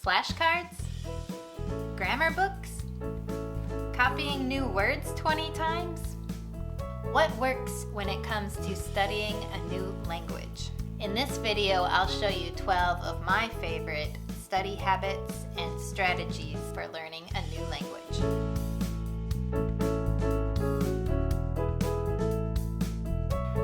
Flashcards? Grammar books? Copying new words 20 times? What works when it comes to studying a new language? In this video, I'll show you 12 of my favorite study habits and strategies for learning a new language.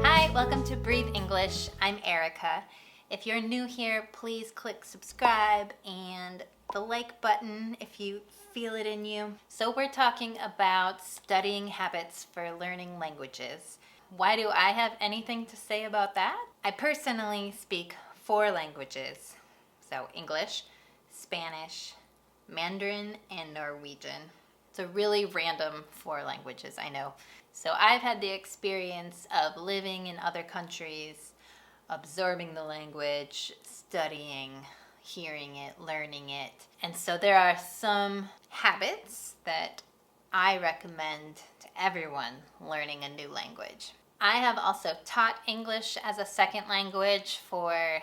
Hi, welcome to Breathe English. I'm Erica. If you're new here, please click subscribe and the like button if you feel it in you. So we're talking about studying habits for learning languages. Why do I have anything to say about that? I personally speak 4 languages. So English, Spanish, Mandarin, and Norwegian. It's a really random 4 languages, I know. So I've had the experience of living in other countries, absorbing the language, studying, hearing it, learning it. And so there are some habits that I recommend to everyone learning a new language. I have also taught English as a second language for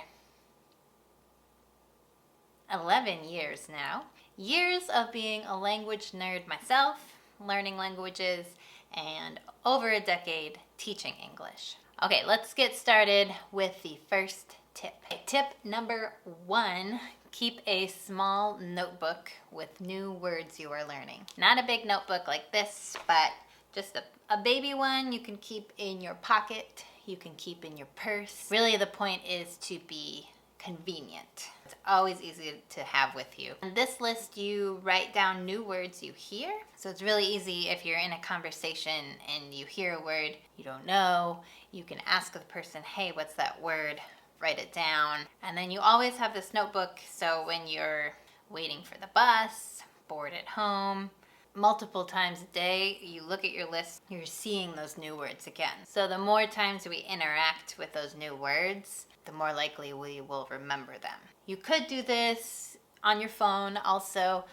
11 years now. Years of being a language nerd myself, learning languages, and over a decade teaching English. Okay, let's get started with the first tip. Tip number 1, keep a small notebook with new words you are learning. Not a big notebook like this, but just a baby one you can keep in your pocket, you can keep in your purse. Really the point is to be convenient. It's always easy to have with you. In this list, you write down new words you hear. So it's really easy if you're in a conversation and you hear a word you don't know, you can ask the person, hey, what's that word? Write it down. And then you always have this notebook, so when you're waiting for the bus, bored at home, multiple times a day, you look at your list, you're seeing those new words again. So the more times we interact with those new words, the more likely we will remember them. You could do this on your phone also.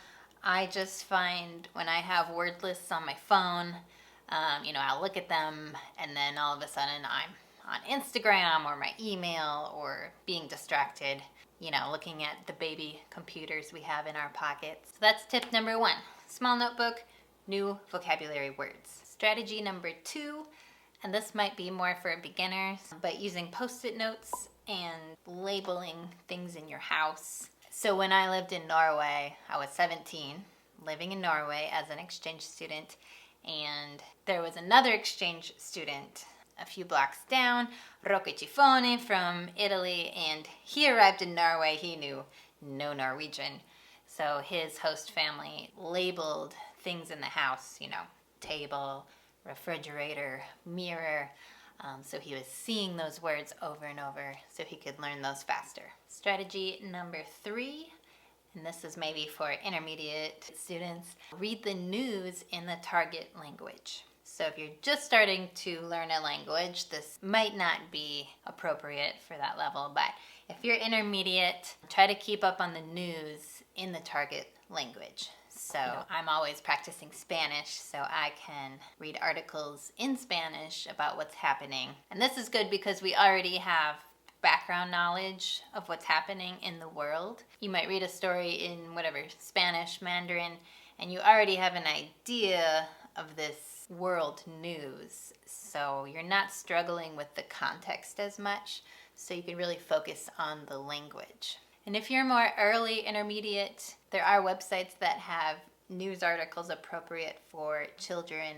I just find when I have word lists on my phone, I'll look at them and then all of a sudden I'm on Instagram or my email or being distracted, looking at the baby computers we have in our pockets. So that's tip number 1. Small notebook, new vocabulary words. Strategy number 2, and this might be more for beginners, but using Post-it notes and labeling things in your house. So when I lived in Norway, I was 17, living in Norway as an exchange student, and there was another exchange student a few blocks down, Rocco Cifone from Italy, and he arrived in Norway. He knew no Norwegian. So his host family labeled things in the house, table, refrigerator, mirror. So he was seeing those words over and over so he could learn those faster. Strategy number 3, and this is maybe for intermediate students, read the news in the target language. So if you're just starting to learn a language, this might not be appropriate for that level, but if you're intermediate, try to keep up on the news in the target language. So I'm always practicing Spanish, so I can read articles in Spanish about what's happening. And this is good because we already have background knowledge of what's happening in the world. You might read a story in Spanish, Mandarin, and you already have an idea of this world news. So you're not struggling with the context as much, so you can really focus on the language. And if you're more early intermediate, there are websites that have news articles appropriate for children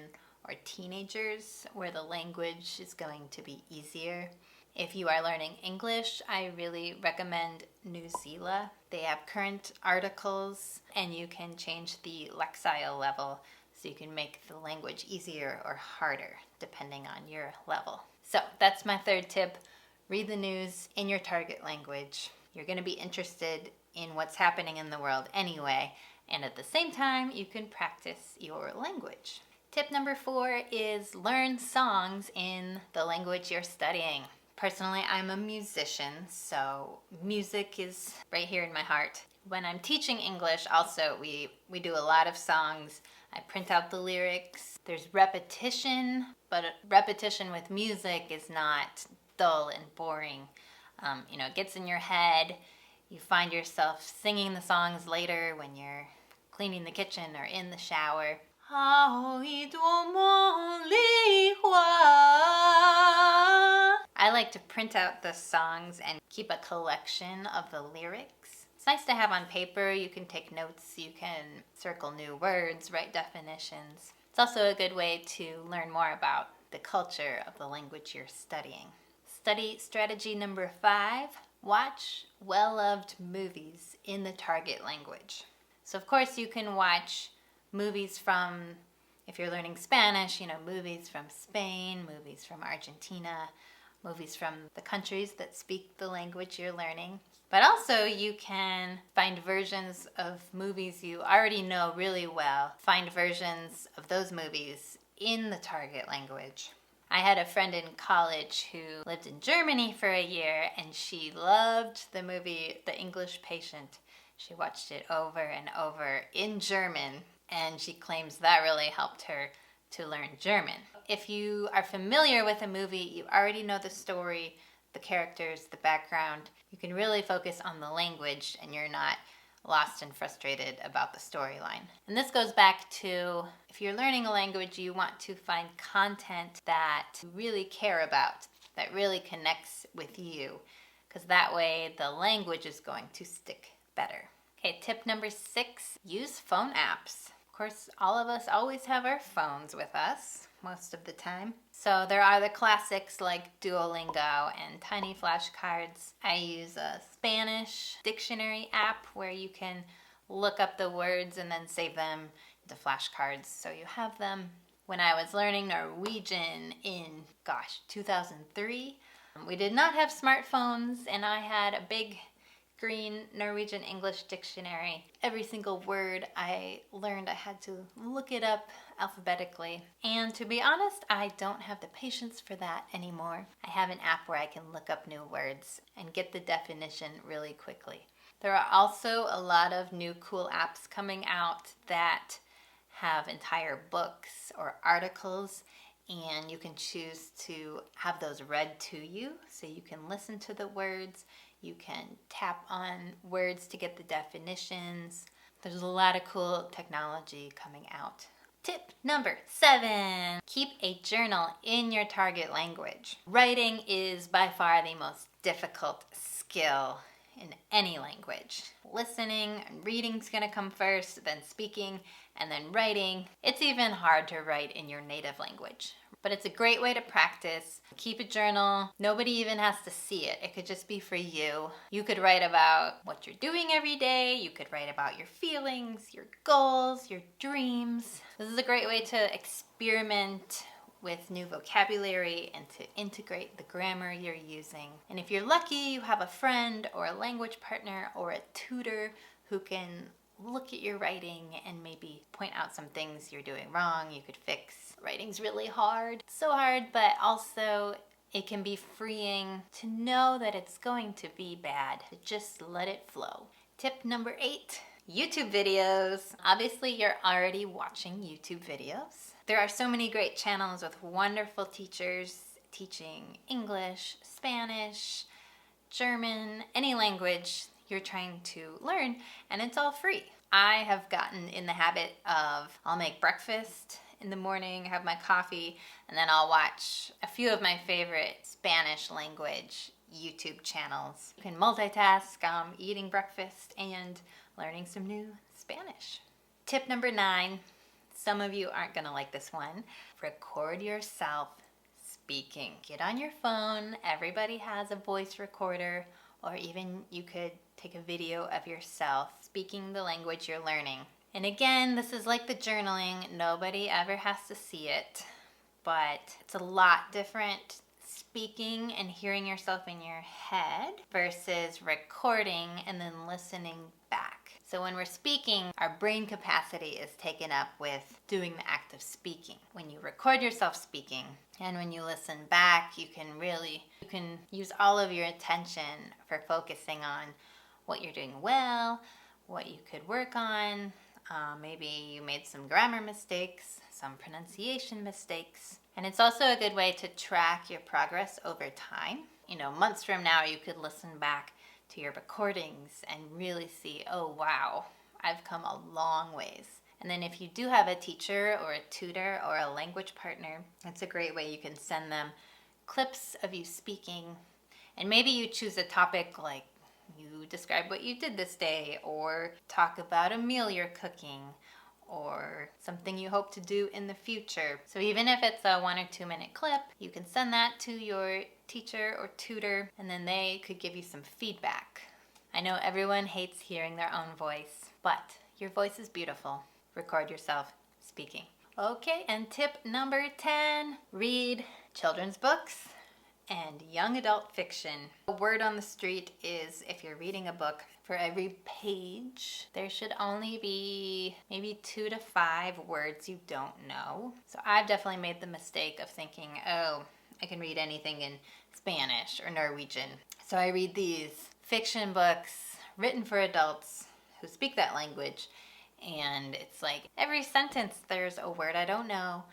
or teenagers where the language is going to be easier. If you are learning English, I really recommend Newzilla. They have current articles and you can change the lexile level so you can make the language easier or harder depending on your level. So that's my 3rd tip. Read the news in your target language. You're going to be interested in what's happening in the world anyway, and at the same time, you can practice your language. Tip number 4 is learn songs in the language you're studying. Personally, I'm a musician, so music is right here in my heart. When I'm teaching English, also, we do a lot of songs. I print out the lyrics. There's repetition, but repetition with music is not dull and boring. It gets in your head. You find yourself singing the songs later when you're cleaning the kitchen or in the shower. I like to print out the songs and keep a collection of the lyrics. It's nice to have on paper. You can take notes, you can circle new words, write definitions. It's also a good way to learn more about the culture of the language you're studying. Study strategy number 5, watch well-loved movies in the target language. So of course you can watch movies from, if you're learning Spanish, movies from Spain, movies from Argentina, movies from the countries that speak the language you're learning. But also you can find versions of movies you already know really well. Find versions of those movies in the target language. I had a friend in college who lived in Germany for a year, and she loved the movie The English Patient. She watched it over and over in German, and she claims that really helped her to learn German. If you are familiar with a movie, you already know the story, the characters, the background. You can really focus on the language and you're not lost and frustrated about the storyline. And this goes back to, if you're learning a language, you want to find content that you really care about, that really connects with you, because that way the language is going to stick better. Okay, tip number 6, use phone apps. Of course, all of us always have our phones with us most of the time. So there are the classics like Duolingo and tiny flashcards. I use a Spanish dictionary app where you can look up the words and then save them into flashcards so you have them. When I was learning Norwegian in, 2003, we did not have smartphones, and I had a big green Norwegian English dictionary. Every single word I learned, I had to look it up alphabetically. And to be honest, I don't have the patience for that anymore. I have an app where I can look up new words and get the definition really quickly. There are also a lot of new cool apps coming out that have entire books or articles, and you can choose to have those read to you so you can listen to the words. You can tap on words to get the definitions. There's a lot of cool technology coming out. Tip number 7, keep a journal in your target language. Writing is by far the most difficult skill in any language. Listening and reading's gonna come first, then speaking, and then writing. It's even hard to write in your native language, but it's a great way to practice. Keep a journal. Nobody even has to see it. It could just be for you. You could write about what you're doing every day. You could write about your feelings, your goals, your dreams. This is a great way to experiment with new vocabulary and to integrate the grammar you're using. And if you're lucky, you have a friend or a language partner or a tutor who can look at your writing and maybe point out some things you're doing wrong you could fix. Writing's really hard. It's so hard, but also it can be freeing to know that it's going to be bad. To just let it flow. Tip number 8, YouTube videos. Obviously, you're already watching YouTube videos. There are so many great channels with wonderful teachers teaching English, Spanish, German, any language you're trying to learn, and it's all free. I have gotten in the habit of, I'll make breakfast in the morning, have my coffee, and then I'll watch a few of my favorite Spanish language YouTube channels. You can multitask, eating breakfast and learning some new Spanish. Tip number 9, some of you aren't gonna like this one. Record yourself speaking. Get on your phone. Everybody has a voice recorder, or even you could take a video of yourself speaking the language you're learning. And again, this is like the journaling. Nobody ever has to see it, but it's a lot different speaking and hearing yourself in your head versus recording and then listening back. So when we're speaking, our brain capacity is taken up with doing the act of speaking. When you record yourself speaking and when you listen back, you can use all of your attention for focusing on what you're doing well, what you could work on. Maybe you made some grammar mistakes, some pronunciation mistakes. And it's also a good way to track your progress over time. Months from now, you could listen back to your recordings and really see, oh wow, I've come a long ways. And then if you do have a teacher or a tutor or a language partner, that's a great way you can send them clips of you speaking. And maybe you choose a topic like you describe what you did this day, or talk about a meal you're cooking, or something you hope to do in the future. So even if it's a 1 or 2 minute clip, you can send that to your teacher or tutor, and then they could give you some feedback. I know everyone hates hearing their own voice, but your voice is beautiful. Record yourself speaking. Okay, and tip number 10, read children's books and young adult fiction. A word on the street is, if you're reading a book, for every page, there should only be maybe 2 to 5 words you don't know. So I've definitely made the mistake of thinking, oh, I can read anything in Spanish or Norwegian. So I read these fiction books written for adults who speak that language, and it's like every sentence there's a word I don't know.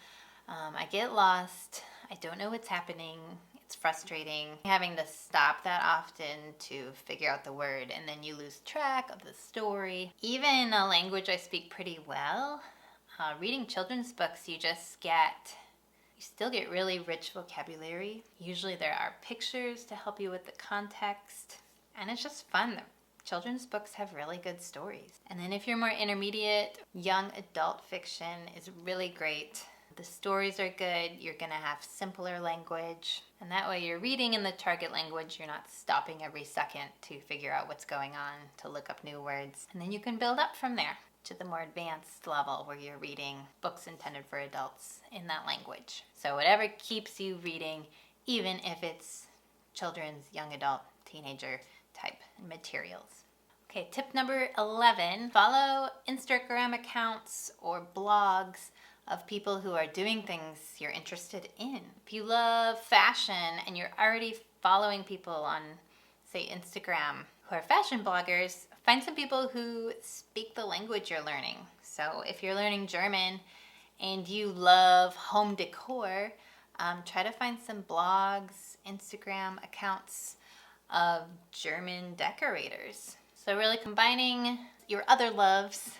I get lost. I don't know what's happening. It's frustrating having to stop that often to figure out the word, and then you lose track of the story. Even a language I speak pretty well, reading children's books, you still get really rich vocabulary. Usually there are pictures to help you with the context, and it's just fun. Children's books have really good stories. And then if you're more intermediate, young adult fiction is really great. The stories are good, you're going to have simpler language, and that way you're reading in the target language, you're not stopping every second to figure out what's going on, to look up new words, and then you can build up from there to the more advanced level where you're reading books intended for adults in that language. So whatever keeps you reading, even if it's children's, young adult, teenager type materials. Okay, tip number 11, follow Instagram accounts or blogs of people who are doing things you're interested in. If you love fashion and you're already following people on, say, Instagram who are fashion bloggers, find some people who speak the language you're learning. So if you're learning German and you love home decor, try to find some blogs, Instagram accounts of German decorators. So really combining your other loves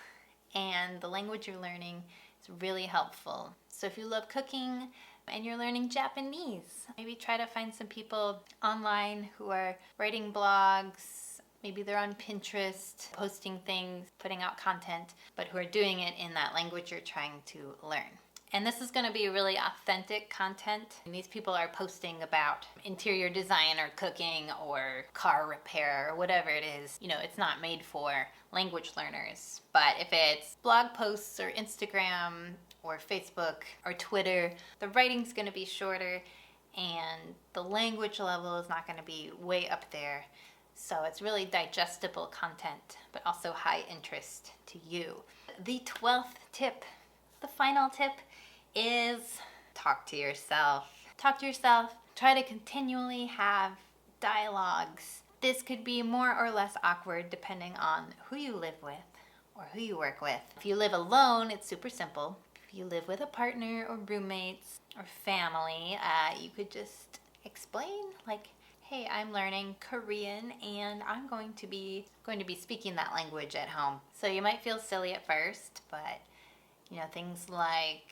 and the language you're learning is really helpful. So if you love cooking and you're learning Japanese, maybe try to find some people online who are writing blogs. Maybe they're on Pinterest, posting things, putting out content, but who are doing it in that language you're trying to learn. And this is going to be really authentic content. And these people are posting about interior design or cooking or car repair or whatever it is. You know, it's not made for language learners. But if it's blog posts or Instagram or Facebook or Twitter, the writing's going to be shorter and the language level is not going to be way up there. So it's really digestible content, but also high interest to you. The 12th tip, the final tip, is talk to yourself. Talk to yourself. Try to continually have dialogues. This could be more or less awkward depending on who you live with or who you work with. If you live alone, it's super simple. If you live with a partner or roommates or family, you could just explain, like, hey, I'm learning Korean and I'm going to be speaking that language at home. So you might feel silly at first, but you know, things like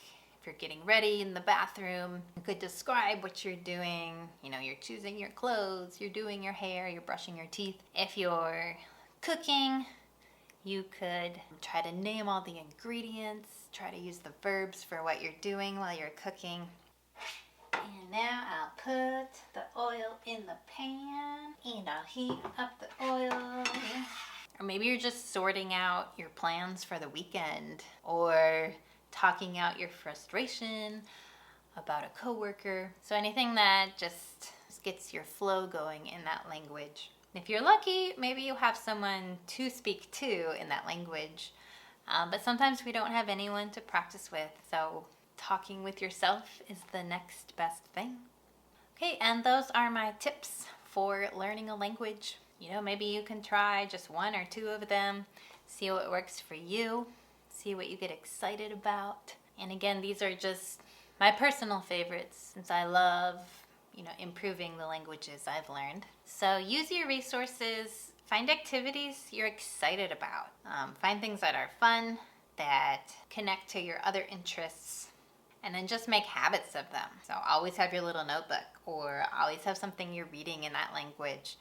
if you're getting ready in the bathroom, you could describe what you're doing. You know, you're choosing your clothes, you're doing your hair, you're brushing your teeth. If you're cooking, you could try to name all the ingredients, try to use the verbs for what you're doing while you're cooking. And now I'll put the oil in the pan and I'll heat up the oil. Or maybe you're just sorting out your plans for the weekend or talking out your frustration about a coworker. So anything that just gets your flow going in that language. If you're lucky, maybe you'll have someone to speak to in that language. But sometimes we don't have anyone to practice with. So talking with yourself is the next best thing. Okay, and those are my tips for learning a language. You know, maybe you can try just 1 or 2 of them, see what works for you, see what you get excited about. And again, these are just my personal favorites since I love, you know, improving the languages I've learned. So use your resources Find activities you're excited about. Find things that are fun, that connect to your other interests, and then just make habits of them. So always have your little notebook, or always have something you're reading in that language,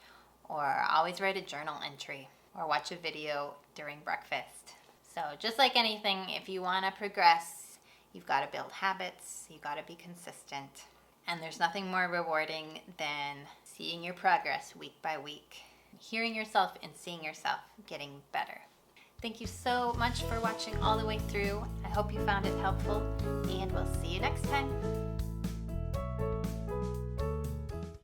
or always write a journal entry, or watch a video during breakfast. So just like anything, if you want to progress, you've got to build habits, you've got to be consistent. And there's nothing more rewarding than seeing your progress week by week, hearing yourself and seeing yourself getting better. Thank you so much for watching all the way through. I hope you found it helpful, and we'll see you next time.